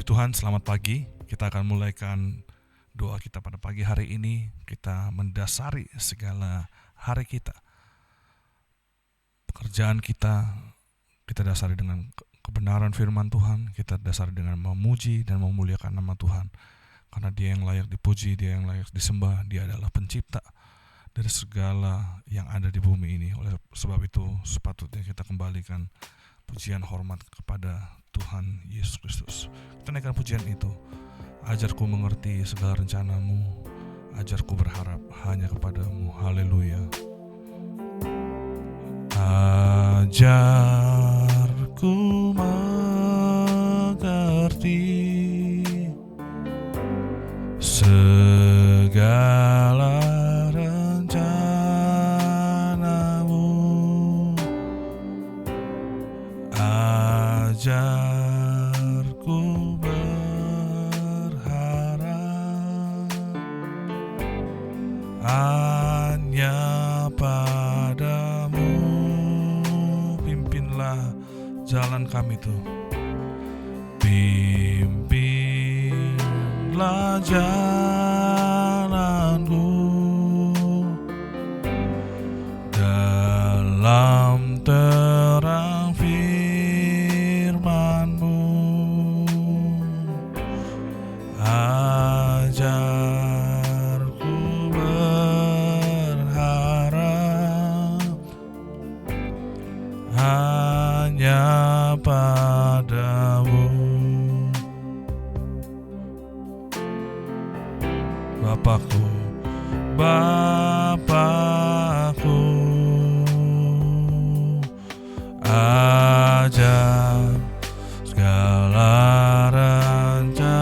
Puji Tuhan, selamat pagi. Kita akan mulaikan doa kita pada pagi hari ini. Kita mendasari segala hari kita. Pekerjaan kita dasari dengan kebenaran firman Tuhan. Kita dasari dengan memuji dan memuliakan nama Tuhan. Karena Dia yang layak dipuji, Dia yang layak disembah. Dia adalah pencipta dari segala yang ada di bumi ini. Oleh sebab itu sepatutnya kita kembalikan pujian hormat kepada Tuhan Yesus Kristus. Kita naikkan pujian itu. Ajarku mengerti segala rencanamu, ajarku berharap hanya kepadamu. Haleluya. Ajarku mengerti segala rencanamu, ajarku berharap hanya padamu. Pimpinlah jalan kami tuh, pimpinlah jalanku dalam terang firman-Mu. Ajarku berharap hanya padamu. Bapakku, ajar segala rencana-Mu,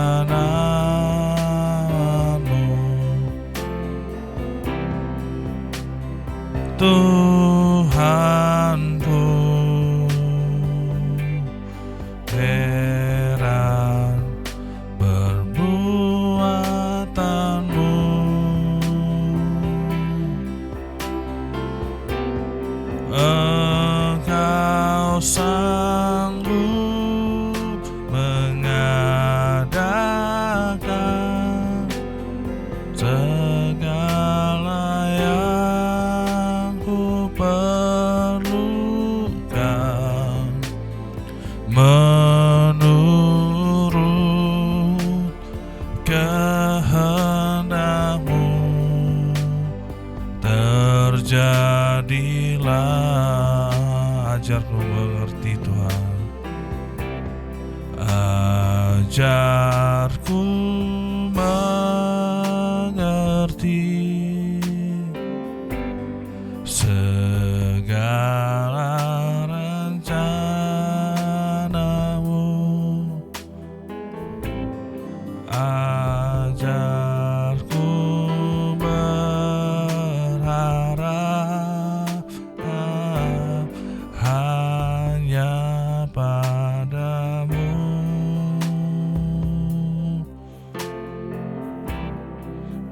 Tuhanku. Heran perbuatan-Mu, Engkau sanggup mengadakan segala yang ku perlukan, menurut kehendak-Mu. Terjadilah, ajarku mengerti Tuhan, ajarku mengerti segala rencana-Mu, ajarku berharap hanya padamu.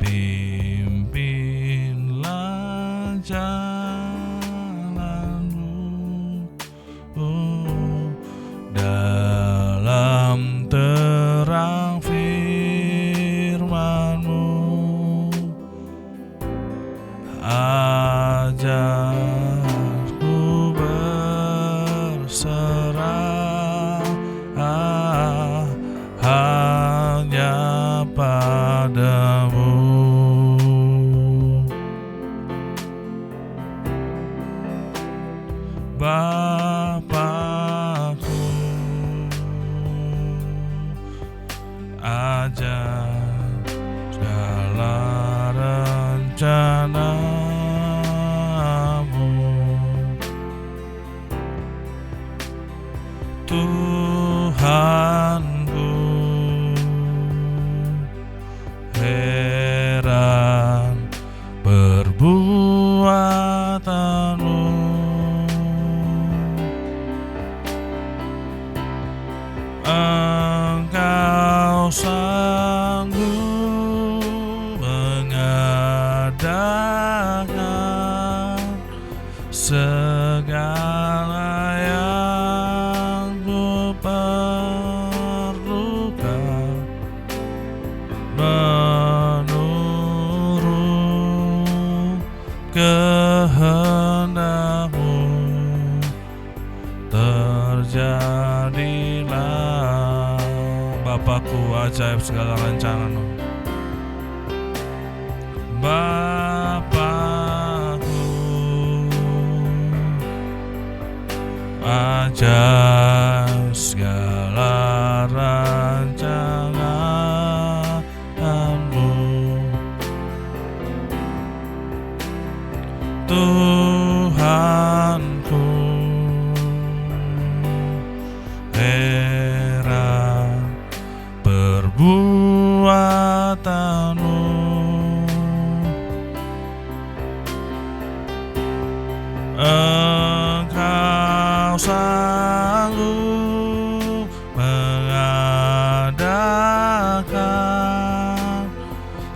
Pimpinlah jalan-Mu dalam terang firman-Mu. Ajarku berserah hanya padamu. Bapakku, ajar segala rencana-Mu, Tuhanku. Heran perbuatan-Mu, Engkau sanggup mengadakan segala yang ku perlukan, Bapakku, ajaib segala rancangan-Mu. Bapakku, ajaib segala rancangan-Mu. Tuhanku, heran perbuatan-Mu. Engkau sanggup mengadakan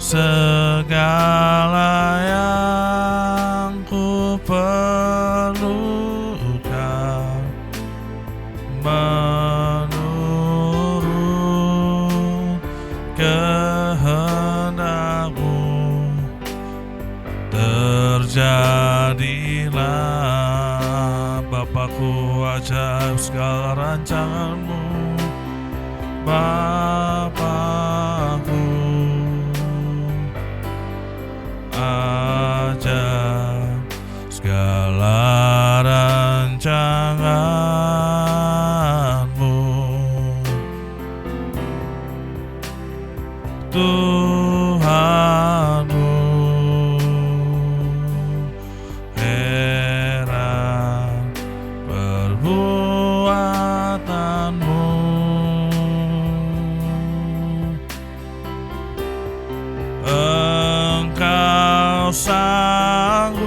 segala yang ku perlukan menurut kehendak-Mu. Terjadilah, Bapakku, ajaib segala rancangan-Mu. Bapakku, ajaib segala rancangan-Mu. Tuhanku, heran perbuatan-Mu. Engkau sanggup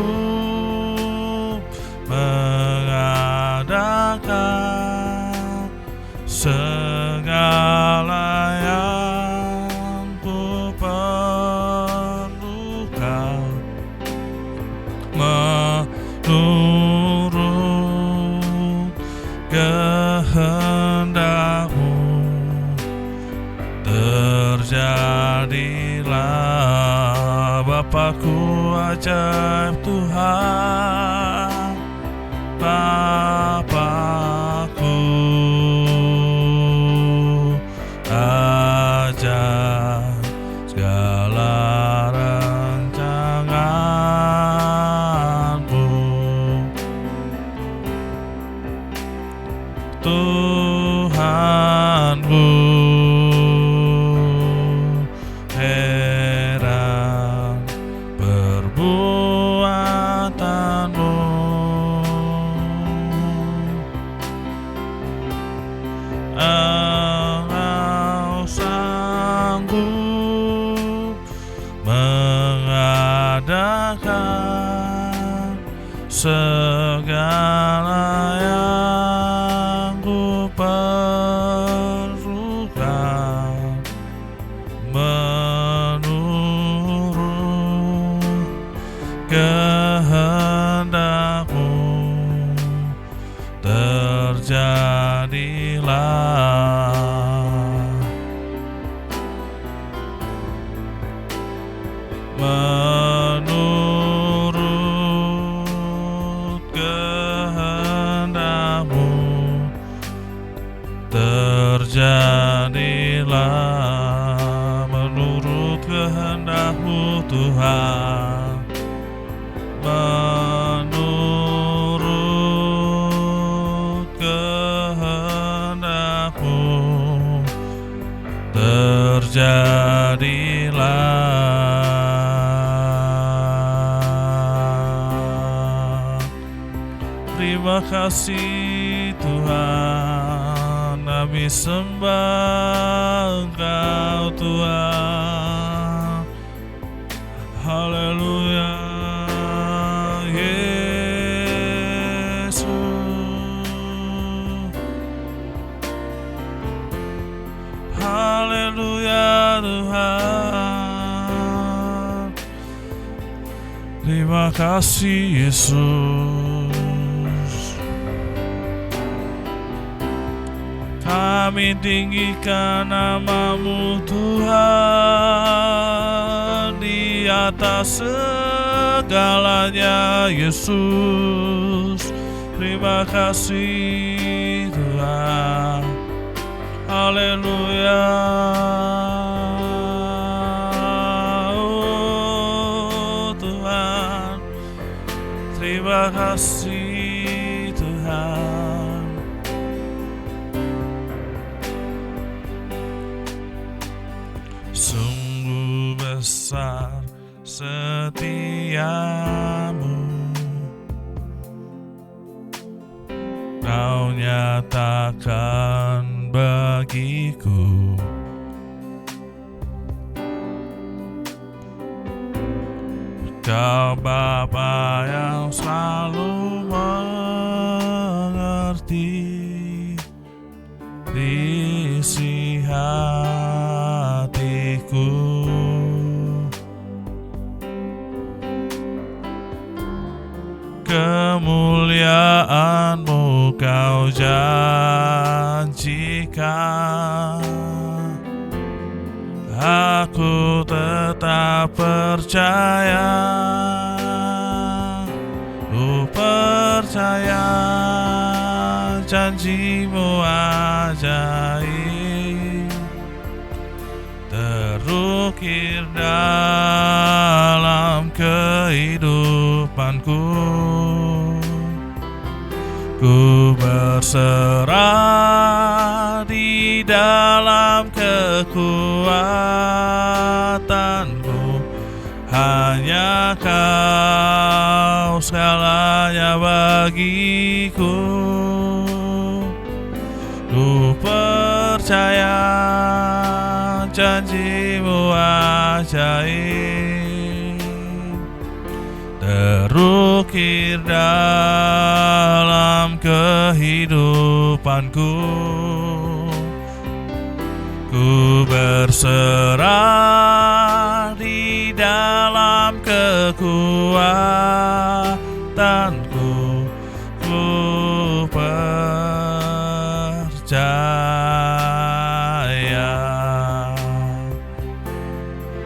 mengadakan segala yang ku perlukan menurut kehendak-Mu. Terjadilah, Bapakku, ajaib Tuhan. Bapakku, ajaib segala rancangan-Mu. Tuhanku, heran perbuatan-Mu. Engkau sanggup mengadakan segala yang ku perlukan menurut kehendak-Mu. Terjadilah, menurut kehendak-Mu. Terjadilah, menurut kehendak-Mu, Tuhan. Menurut kehendak-Mu. Terjadilah. Terima kasih Tuhan, kami sembah Engkau Tuhan. Haleluya, Yesus. Haleluya Tuhan. Terima kasih Yesus. Kami tinggikan nama-Mu Tuhan di atas segalanya Yesus. Terima kasih Tuhan. Haleluya. Oh Tuhan, terima kasih Tuhan. Sungguh besar setiamu, Kau nyatakan bagiku. Kau Bapa yang selalu mengerti isi hatiku. Kemuliaan-Mu Kau janjikan, aku tetap percaya. Ku percaya janji-Mu ajaib, terukir dalam kehidupanku. Ku berserah di dalam kekuatanku, hanya Kau segalanya bagiku. Ku percaya janji-Mu ajaib, terukir dalam kehidupanku. Ku berserah di dalam kekuatanku. Ku percaya.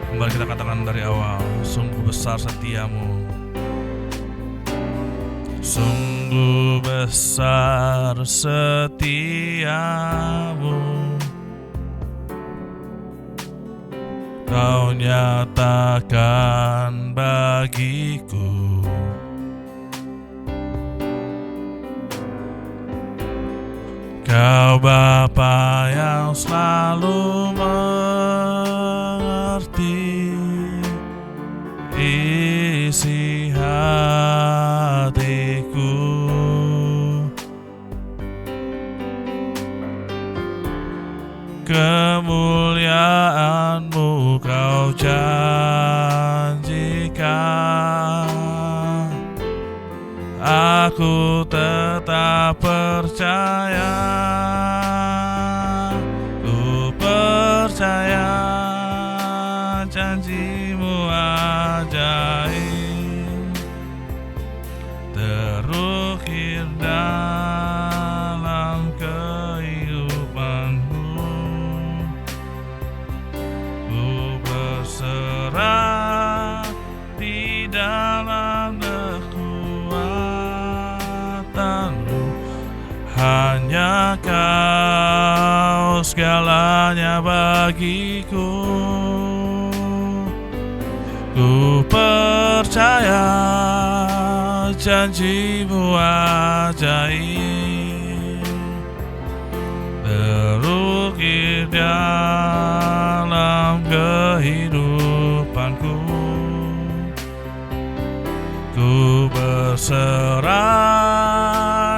Kembali kita katakan dari awal, sungguh besar setiamu, sungguh besar setiamu, Kau nyatakan bagiku. Kau Bapa yang selalu mengerti isi hatiku. Kemuliaan-Mu Kau janjikan, aku tetap percaya. Ku percaya janji-Mu ajaib, terukir dalam kehidupanku. Ku berserah di dalam kekuatan-Mu, hanya Kau segalanya bagiku. Ku percaya janji-Mu ajaib, terukir dalam kehidupanku. Ku berserah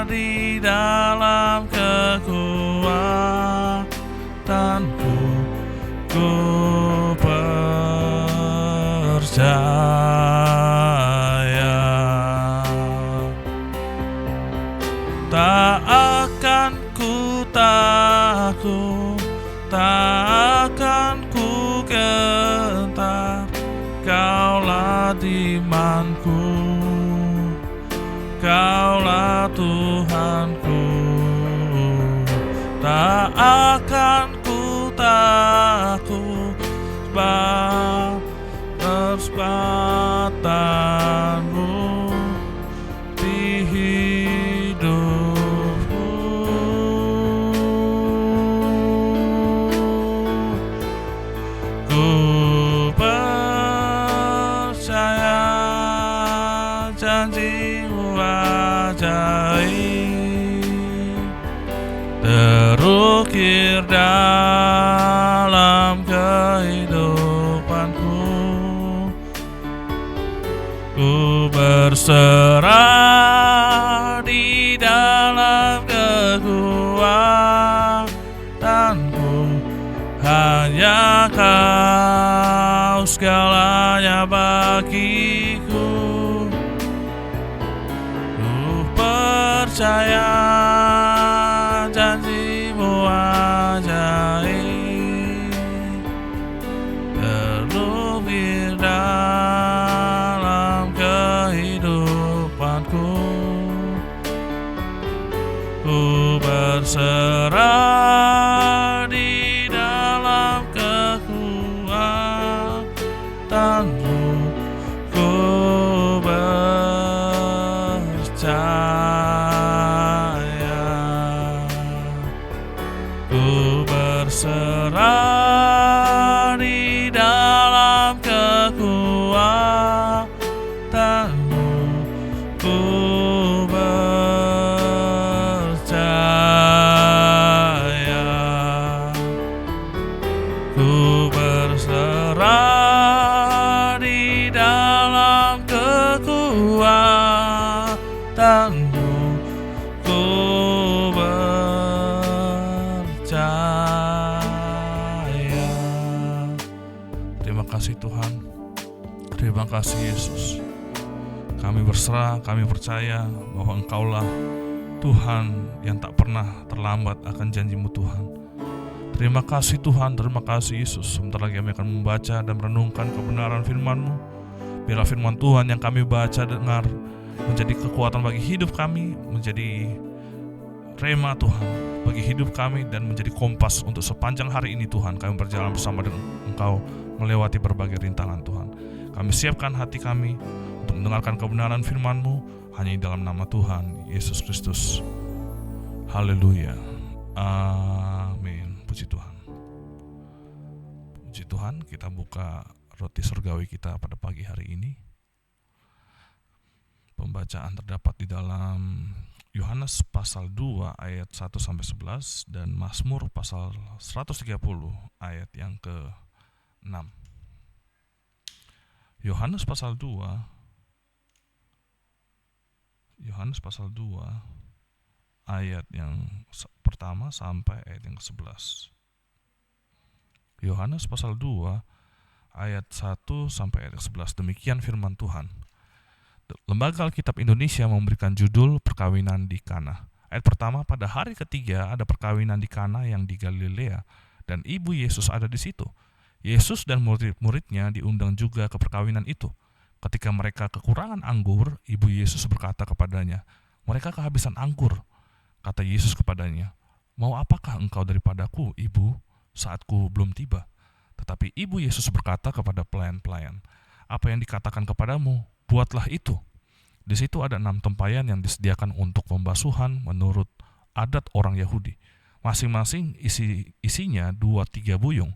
di dalam kekuatanku. Ku percaya. Tak akan ku takut, tak akan ku gentar. Kaulah imanku, Kaulah Tuhanku. Tak akan ku takut, sebab kesempatan-Mu di hidupku. dalam kehidupanku. Ku berserah di dalam kekuatanku, hanya Kau segalanya bagiku. Ku percaya janji-Mu ajaib, terukir dalam kehidupanku. Ku berserah di dalam kekuatanmu. Ku percaya, ku berserah di dalam kekuatanmu. Ku percaya, ku berserah di dalam kekuatanmu. Ku percaya. Terima kasih Tuhan, terima kasih Yesus. Kami berserah, kami percaya bahwa Engkaulah Tuhan yang tak pernah terlambat akan janji-Mu Tuhan. Terima kasih Tuhan, terima kasih Yesus. Sebentar lagi kami akan membaca dan merenungkan kebenaran firman-Mu. Biarlah firman Tuhan yang kami baca, dengar, menjadi kekuatan bagi hidup kami, menjadi rema Tuhan bagi hidup kami, dan menjadi kompas untuk sepanjang hari ini Tuhan. Kami berjalan bersama dengan Engkau melewati berbagai rintangan Tuhan. Kami siapkan hati kami untuk mendengarkan kebenaran firman-Mu hanya di dalam nama Tuhan Yesus Kristus. Haleluya. Amin. Puji Tuhan. Puji Tuhan, kita buka roti surgawi kita pada pagi hari ini. Pembacaan terdapat di dalam Yohanes pasal 2 ayat 1-11 dan Mazmur pasal 130 ayat yang ke-6. Yohanes pasal 2 ayat yang pertama sampai ayat yang ke-11. Yohanes pasal 2 ayat 1 sampai ayat ke-11. Demikian firman Tuhan. Lembaga Alkitab Indonesia memberikan judul Perkawinan di Kana. Ayat pertama, pada hari ketiga ada perkawinan di Kana yang di Galilea, dan ibu Yesus ada di situ. Yesus dan murid-muridnya diundang juga ke perkawinan itu. Ketika mereka kekurangan anggur, ibu Yesus berkata kepadanya, "Mereka kehabisan anggur." Kata Yesus kepadanya, "Mau apakah engkau daripadaku, ibu, saatku belum tiba?" Tetapi ibu Yesus berkata kepada pelayan-pelayan, "Apa yang dikatakan kepadamu, buatlah itu." Di situ ada 6 tempayan yang disediakan untuk pembasuhan menurut adat orang Yahudi. Masing-masing isinya 2-3 buyung.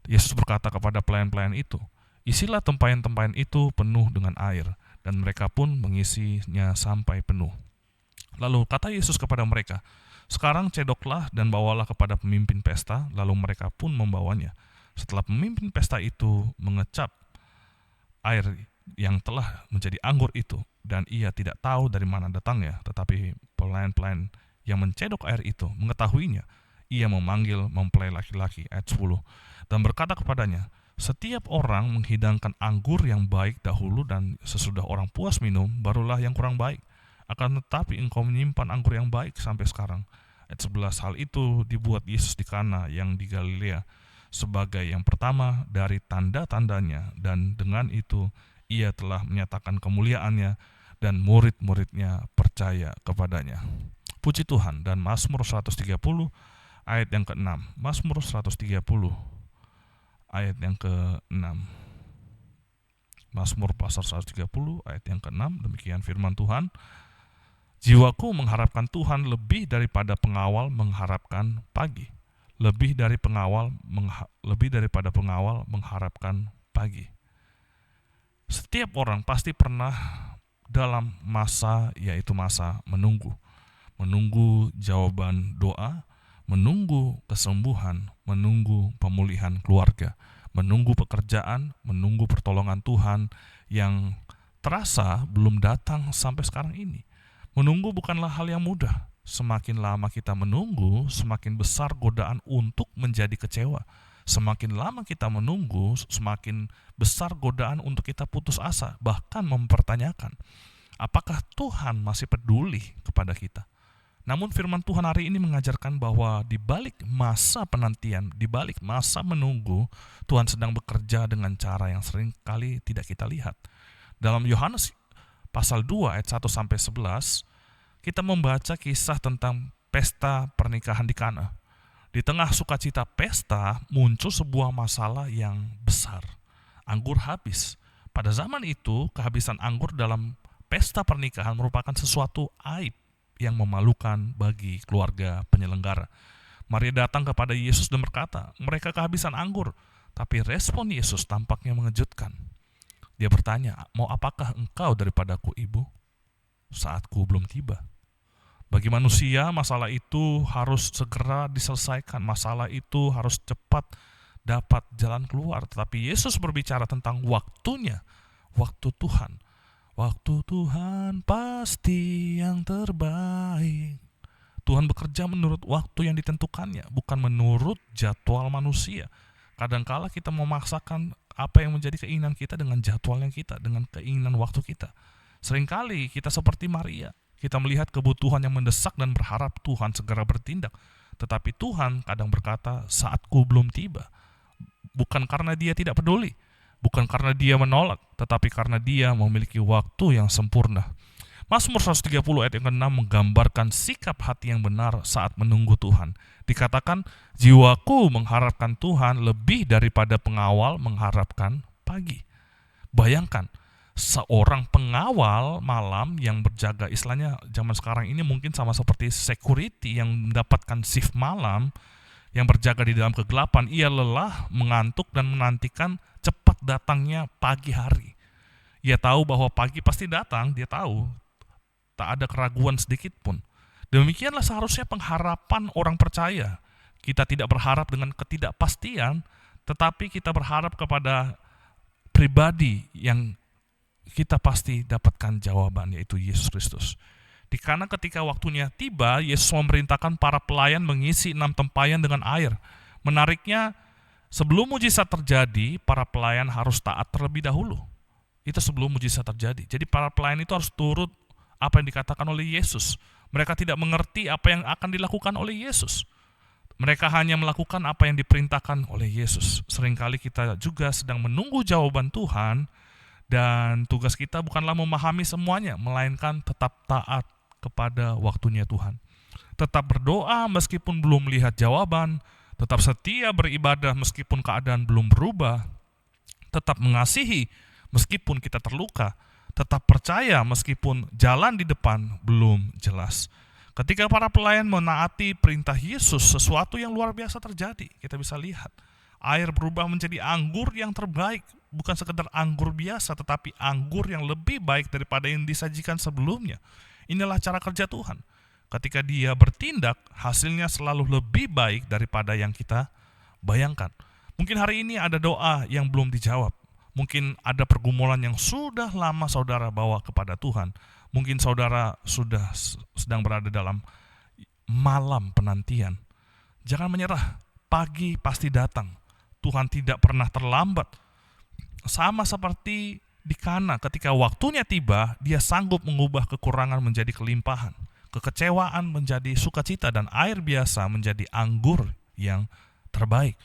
Yesus berkata kepada pelayan-pelayan itu, "Isilah tempayan-tempayan itu penuh dengan air," dan mereka pun mengisinya sampai penuh. Lalu kata Yesus kepada mereka, "Sekarang cedoklah dan bawalah kepada pemimpin pesta." Lalu mereka pun membawanya. Setelah pemimpin pesta itu mengecap air yang telah menjadi anggur itu, dan ia tidak tahu dari mana datangnya, tetapi pelayan-pelayan yang mencedok air itu mengetahuinya, ia memanggil mempelai laki-laki, ayat 10, dan berkata kepadanya, "Setiap orang menghidangkan anggur yang baik dahulu, dan sesudah orang puas minum, barulah yang kurang baik. Akan tetapi engkau menyimpan anggur yang baik sampai sekarang." Ayat 11, hal itu dibuat Yesus di Kana yang di Galilea sebagai yang pertama dari tanda-tandanya, dan dengan itu ia telah menyatakan kemuliaannya, dan murid-muridnya percaya kepadanya. Puji Tuhan. Dan Mazmur 130 ayat yang ke-6. Mazmur 130 ayat yang ke-6. Mazmur pasal 130 ayat yang ke-6. Demikian firman Tuhan. "Jiwaku mengharapkan Tuhan lebih daripada pengawal mengharapkan pagi. Lebih daripada pengawal mengharapkan pagi." Setiap orang pasti pernah dalam masa, yaitu masa menunggu jawaban doa, menunggu kesembuhan, menunggu pemulihan keluarga, menunggu pekerjaan, menunggu pertolongan Tuhan yang terasa belum datang sampai sekarang ini. Menunggu bukanlah hal yang mudah. Semakin lama kita menunggu, semakin besar godaan untuk menjadi kecewa. Semakin lama kita menunggu, semakin besar godaan untuk kita putus asa, bahkan mempertanyakan, apakah Tuhan masih peduli kepada kita? Namun firman Tuhan hari ini mengajarkan bahwa di balik masa penantian, di balik masa menunggu, Tuhan sedang bekerja dengan cara yang sering kali tidak kita lihat. Dalam Yohanes pasal 2 ayat 1-11, kita membaca kisah tentang pesta pernikahan di Kana. Di tengah sukacita pesta, muncul sebuah masalah yang besar. Anggur habis. Pada zaman itu, kehabisan anggur dalam pesta pernikahan merupakan sesuatu aib yang memalukan bagi keluarga penyelenggara. Maria datang kepada Yesus dan berkata, mereka kehabisan anggur. Tapi respon Yesus tampaknya mengejutkan. Dia bertanya, mau apakah engkau daripadaku, ibu? Saatku belum tiba. Bagi manusia, masalah itu harus segera diselesaikan. Masalah itu harus cepat dapat jalan keluar. Tetapi Yesus berbicara tentang waktunya, waktu Tuhan. Waktu Tuhan pasti yang terbaik. Tuhan bekerja menurut waktu yang ditentukannya, bukan menurut jadwal manusia. Kadangkala kita memaksakan apa yang menjadi keinginan kita dengan jadwalnya kita, dengan keinginan waktu kita. Seringkali kita seperti Maria. Kita melihat kebutuhan yang mendesak dan berharap Tuhan segera bertindak. Tetapi Tuhan kadang berkata, saatku belum tiba. Bukan karena dia tidak peduli, bukan karena dia menolak, tetapi karena dia memiliki waktu yang sempurna. Mazmur 130 ayat yang ke-6 menggambarkan sikap hati yang benar saat menunggu Tuhan. Dikatakan, jiwaku mengharapkan Tuhan lebih daripada pengawal mengharapkan pagi. Bayangkan, seorang pengawal malam yang berjaga, istilahnya zaman sekarang ini mungkin sama seperti security yang mendapatkan shift malam, yang berjaga di dalam kegelapan, ia lelah, mengantuk dan menantikan cepat datangnya pagi hari. Ia tahu bahwa pagi pasti datang, dia tahu, tak ada keraguan sedikit pun. Demikianlah seharusnya pengharapan orang percaya. Kita tidak berharap dengan ketidakpastian, tetapi kita berharap kepada pribadi yang kita pasti dapatkan jawaban, yaitu Yesus Kristus. Di Kana ketika waktunya tiba, Yesus memerintahkan para pelayan mengisi 6 tempayan dengan air. Menariknya, sebelum mujizat terjadi, para pelayan harus taat terlebih dahulu. Itu sebelum mujizat terjadi. Jadi para pelayan itu harus turut apa yang dikatakan oleh Yesus. Mereka tidak mengerti apa yang akan dilakukan oleh Yesus. Mereka hanya melakukan apa yang diperintahkan oleh Yesus. Seringkali kita juga sedang menunggu jawaban Tuhan, dan tugas kita bukanlah memahami semuanya, melainkan tetap taat kepada waktunya Tuhan. Tetap berdoa meskipun belum melihat jawaban, tetap setia beribadah meskipun keadaan belum berubah, tetap mengasihi meskipun kita terluka, tetap percaya meskipun jalan di depan belum jelas. Ketika para pelayan menaati perintah Yesus, sesuatu yang luar biasa terjadi. Kita bisa lihat, air berubah menjadi anggur yang terbaik. Bukan sekedar anggur biasa, tetapi anggur yang lebih baik daripada yang disajikan sebelumnya. Inilah cara kerja Tuhan. Ketika dia bertindak, hasilnya selalu lebih baik daripada yang kita bayangkan. Mungkin hari ini ada doa yang belum dijawab. Mungkin ada pergumulan yang sudah lama saudara bawa kepada Tuhan. Mungkin saudara sudah sedang berada dalam malam penantian. Jangan menyerah, pagi pasti datang. Tuhan tidak pernah terlambat. Sama seperti di Kana, ketika waktunya tiba, dia sanggup mengubah kekurangan menjadi kelimpahan, kekecewaan menjadi sukacita, dan air biasa menjadi anggur yang terbaik.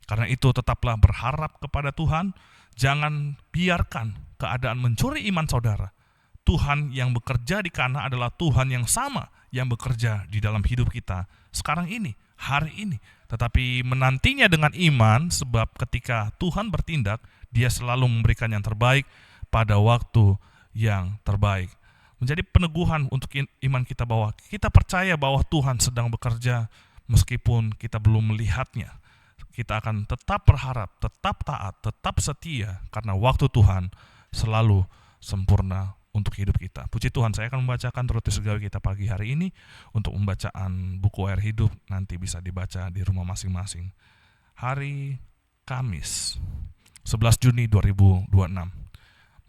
Karena itu tetaplah berharap kepada Tuhan, jangan biarkan keadaan mencuri iman saudara. Tuhan yang bekerja di Kana adalah Tuhan yang sama yang bekerja di dalam hidup kita sekarang ini, hari ini. Tetapi menantinya dengan iman, sebab ketika Tuhan bertindak, dia selalu memberikan yang terbaik pada waktu yang terbaik. Menjadi peneguhan untuk iman kita bahwa kita percaya bahwa Tuhan sedang bekerja meskipun kita belum melihatnya. Kita akan tetap berharap, tetap taat, tetap setia, karena waktu Tuhan selalu sempurna untuk hidup kita. Puji Tuhan, saya akan membacakan roti surgawi kita pagi hari ini. Untuk pembacaan buku air hidup nanti bisa dibaca di rumah masing-masing. Hari Kamis 11 Juni 2026.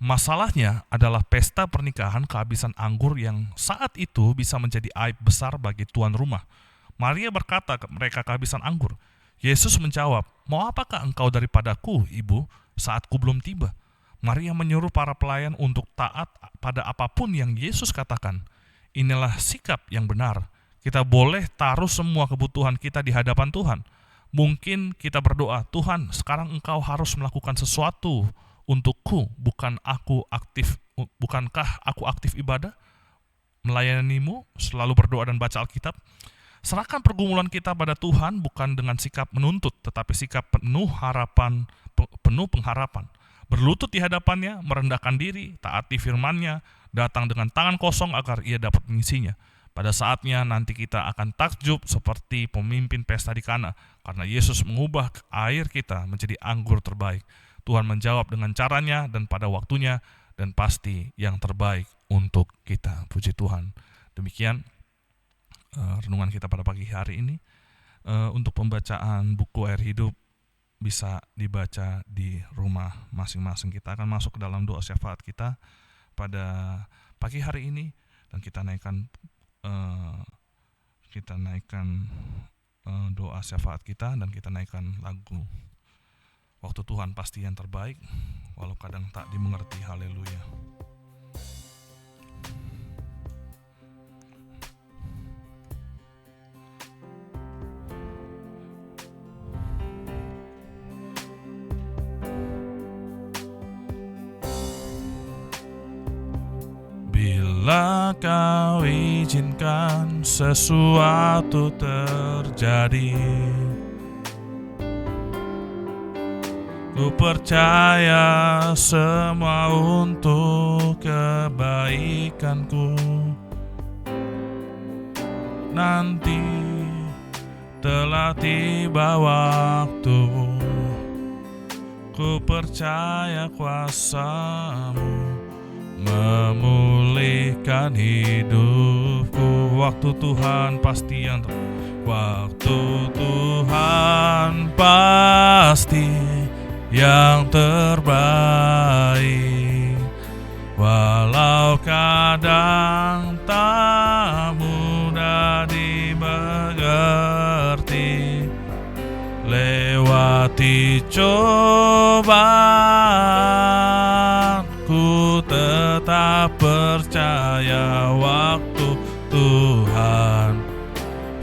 Masalahnya adalah pesta pernikahan kehabisan anggur yang saat itu bisa menjadi aib besar bagi tuan rumah. Maria berkata ke mereka kehabisan anggur. Yesus menjawab, "Mau apakah engkau daripadaku, ibu, saatku belum tiba?" Maria menyuruh para pelayan untuk taat pada apapun yang Yesus katakan. Inilah sikap yang benar. Kita boleh taruh semua kebutuhan kita di hadapan Tuhan. Mungkin kita berdoa, "Tuhan, sekarang engkau harus melakukan sesuatu untukku, bukankah aku aktif ibadah, melayanimu, selalu berdoa dan baca Alkitab?" Serahkan pergumulan kita pada Tuhan bukan dengan sikap menuntut, tetapi sikap penuh pengharapan. Berlutut di hadapannya, merendahkan diri, taati firman-Nya, datang dengan tangan kosong agar ia dapat mengisinya. Pada saatnya nanti kita akan takjub seperti pemimpin pesta di Kana, karena Yesus mengubah air kita menjadi anggur terbaik. Tuhan menjawab dengan caranya dan pada waktunya, dan pasti yang terbaik untuk kita. Puji Tuhan. Demikian renungan kita pada pagi hari ini. Untuk pembacaan buku air hidup bisa dibaca di rumah masing-masing. Kita akan masuk ke dalam doa syafaat kita pada pagi hari ini, dan kita naikkan doa syafaat kita, dan kita naikkan lagu Waktu Tuhan Pasti Yang Terbaik, walau kadang tak dimengerti. Haleluya. Bila kau izinkan sesuatu terjadi, ku percaya semua untuk kebaikanku. Nanti telah tiba waktumu, ku percaya kuasa-Mu memulihkan hidupku. Waktu Tuhan pasti yang Waktu Tuhan pasti yang terbaik, walau kadang tak mudah dimengerti. Lewati cobaan, ku tetap percaya waktu Tuhan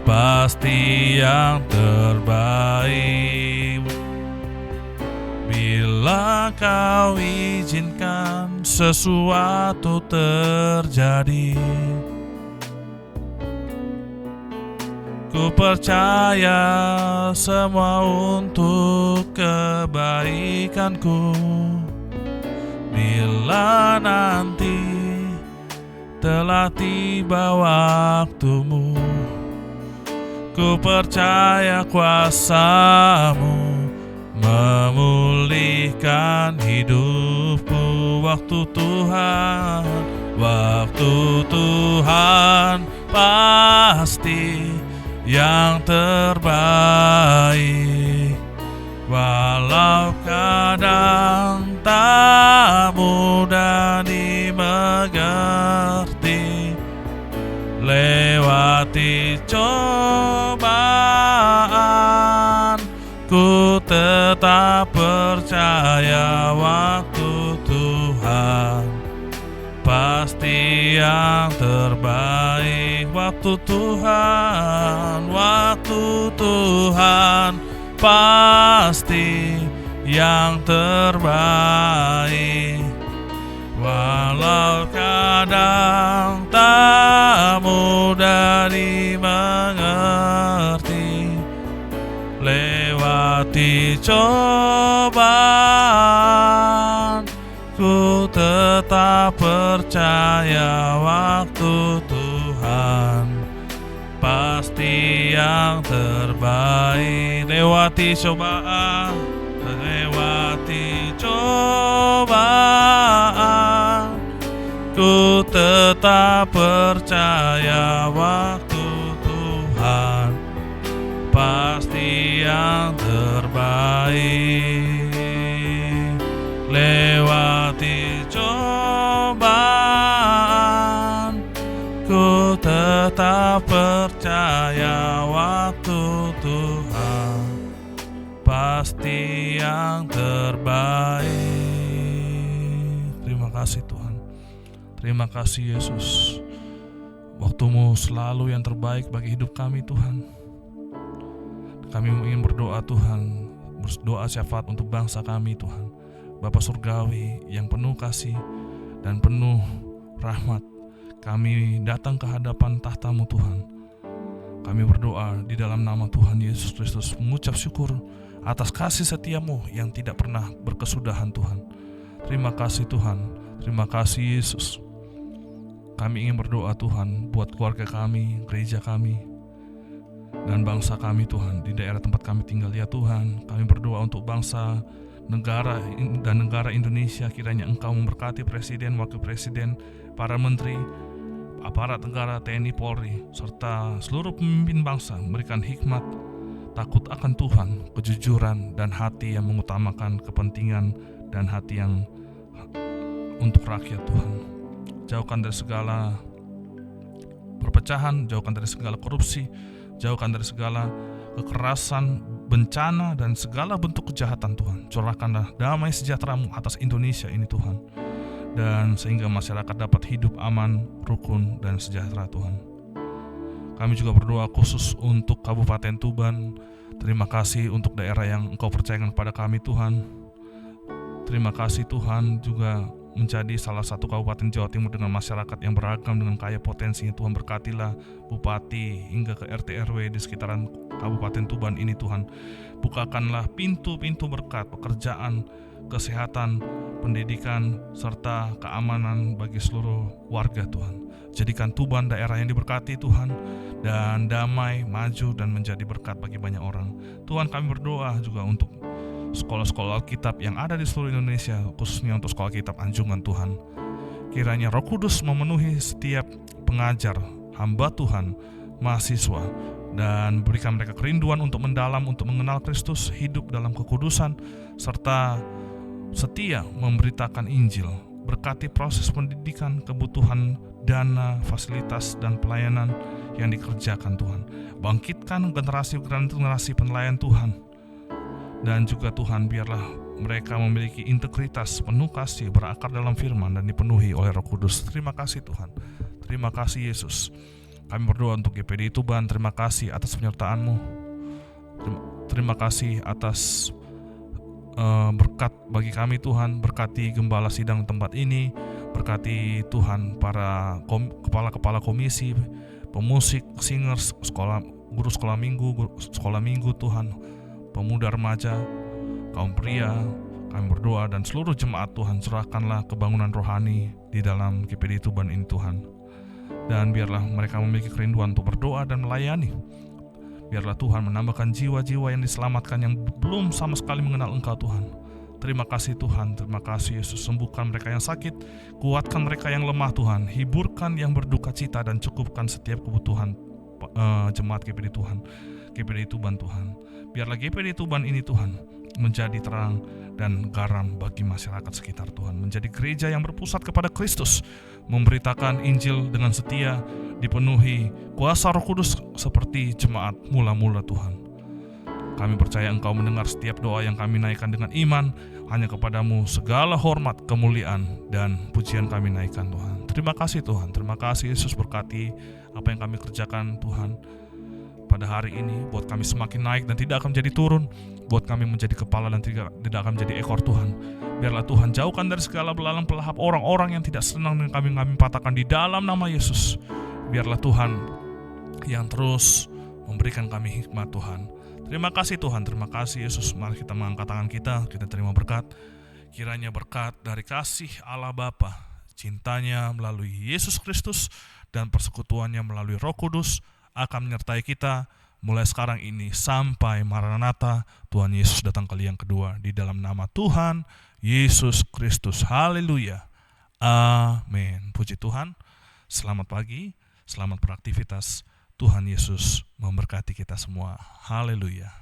pasti yang terbaik. Bila kau izinkan sesuatu terjadi, ku percaya semua untuk kebaikanku. Bila nanti telah tiba waktumu, ku percaya kuasa-Mu memulihkan hidupku. Waktu Tuhan pasti yang terbaik, walau kadang tak mudah dimengerti. Lewati cobaan, ku tetap percaya waktu Tuhan pasti yang terbaik. Waktu Tuhan pasti yang terbaik, walau kadang tak mudah dimengerti. Lewati cobaan, ku tetap percaya waktu Tuhan pasti yang terbaik. Lewati cobaan, ku tetap percaya waktu Tuhan pasti yang terbaik. Lewati cobaan, ku tetap percaya waktu Tuhan pasti yang terbaik. Terima kasih Tuhan. Terima kasih Yesus. Waktu-Mu selalu yang terbaik bagi hidup kami Tuhan. Kami ingin berdoa Tuhan, berdoa syafaat untuk bangsa kami Tuhan. Bapa Surgawi yang penuh kasih dan penuh rahmat, kami datang ke hadapan tahta-Mu Tuhan. Kami berdoa di dalam nama Tuhan Yesus Kristus, mengucap syukur atas kasih setia-Mu yang tidak pernah berkesudahan Tuhan. Terima kasih Tuhan, terima kasih Yesus. Kami ingin berdoa Tuhan buat keluarga kami, gereja kami, dan bangsa kami Tuhan, di daerah tempat kami tinggal ya Tuhan. Kami berdoa untuk bangsa, negara dan negara Indonesia, kiranya Engkau memberkati Presiden, Wakil Presiden, para menteri, aparat negara, TNI, Polri, serta seluruh pemimpin bangsa, memberikan hikmat, takut akan Tuhan, kejujuran, dan hati yang mengutamakan kepentingan dan hati yang untuk rakyat Tuhan. Jauhkan dari segala perpecahan, jauhkan dari segala korupsi, jauhkan dari segala kekerasan, bencana, dan segala bentuk kejahatan Tuhan. Curahkanlah damai sejahtera-Mu atas Indonesia ini Tuhan, dan sehingga masyarakat dapat hidup aman, rukun, dan sejahtera Tuhan. Kami juga berdoa khusus untuk Kabupaten Tuban. Terima kasih untuk daerah yang Engkau percayakan kepada kami Tuhan. Terima kasih Tuhan juga menjadi salah satu kabupaten Jawa Timur dengan masyarakat yang beragam dengan kaya potensinya Tuhan. Berkatilah Bupati hingga ke RT RW di sekitaran Kabupaten Tuban ini Tuhan. Bukakanlah pintu-pintu berkat, pekerjaan, kesehatan, pendidikan, serta keamanan bagi seluruh warga Tuhan. Jadikan Tuban daerah yang diberkati Tuhan, dan damai, maju, dan menjadi berkat bagi banyak orang. Tuhan, kami berdoa juga untuk sekolah-sekolah Alkitab yang ada di seluruh Indonesia, khususnya untuk sekolah Alkitab Anjungan Tuhan. Kiranya Roh Kudus memenuhi setiap pengajar, hamba Tuhan, mahasiswa, dan berikan mereka kerinduan untuk mendalam, untuk mengenal Kristus, hidup dalam kekudusan, serta setia memberitakan Injil. Berkati proses pendidikan, kebutuhan dana, fasilitas, dan pelayanan yang dikerjakan Tuhan. Bangkitkan generasi penelayan Tuhan. Dan juga Tuhan, biarlah mereka memiliki integritas, penuh kasih, berakar dalam firman, dan dipenuhi oleh Roh Kudus. Terima kasih Tuhan. Terima kasih Yesus. Kami berdoa untuk GPDI Tuban. Terima kasih atas penyertaan-Mu. Terima kasih atas berkat bagi kami Tuhan. Berkati gembala sidang tempat ini. Berkati Tuhan para kepala-kepala komisi, pemusik, singers, guru sekolah minggu Tuhan, pemuda remaja, kaum pria. Kami berdoa dan seluruh jemaat Tuhan, serahkanlah kebangunan rohani di dalam GPDI Tuban ini Tuhan. Dan biarlah mereka memiliki kerinduan untuk berdoa dan melayani. Biarlah Tuhan menambahkan jiwa-jiwa yang diselamatkan yang belum sama sekali mengenal Engkau Tuhan. Terima kasih Tuhan, terima kasih Yesus. Sembuhkan mereka yang sakit, kuatkan mereka yang lemah Tuhan, hiburkan yang berduka cita, dan cukupkan setiap kebutuhan jemaat GPDI Tuhan, GPDI Tuban Tuhan. Biarlah GPDI Tuban ini Tuhan menjadi terang dan garam bagi masyarakat sekitar Tuhan, menjadi gereja yang berpusat kepada Kristus, memberitakan Injil dengan setia, dipenuhi kuasa Roh Kudus seperti jemaat mula-mula Tuhan. Kami percaya Engkau mendengar setiap doa yang kami naikkan dengan iman. Hanya kepadamu segala hormat, kemuliaan, dan pujian kami naikkan Tuhan. Terima kasih Tuhan, terima kasih Yesus. Berkati apa yang kami kerjakan Tuhan pada hari ini, buat kami semakin naik dan tidak akan menjadi turun, buat kami menjadi kepala dan tidak akan menjadi ekor Tuhan. Biarlah Tuhan jauhkan dari segala belalang pelahap orang-orang yang tidak senang dengan kami patahkan di dalam nama Yesus. Biarlah Tuhan yang terus memberikan kami hikmat Tuhan. Terima kasih Tuhan, terima kasih Yesus. Mari kita mengangkat tangan kita terima berkat. Kiranya berkat dari kasih Allah Bapa, cintanya melalui Yesus Kristus, dan persekutuannya melalui Roh Kudus akan menyertai kita mulai sekarang ini sampai Maranatha, Tuhan Yesus datang kali yang kedua, di dalam nama Tuhan Yesus Kristus. Haleluya. Amin. Puji Tuhan. Selamat pagi, selamat beraktivitas. Tuhan Yesus memberkati kita semua. Haleluya.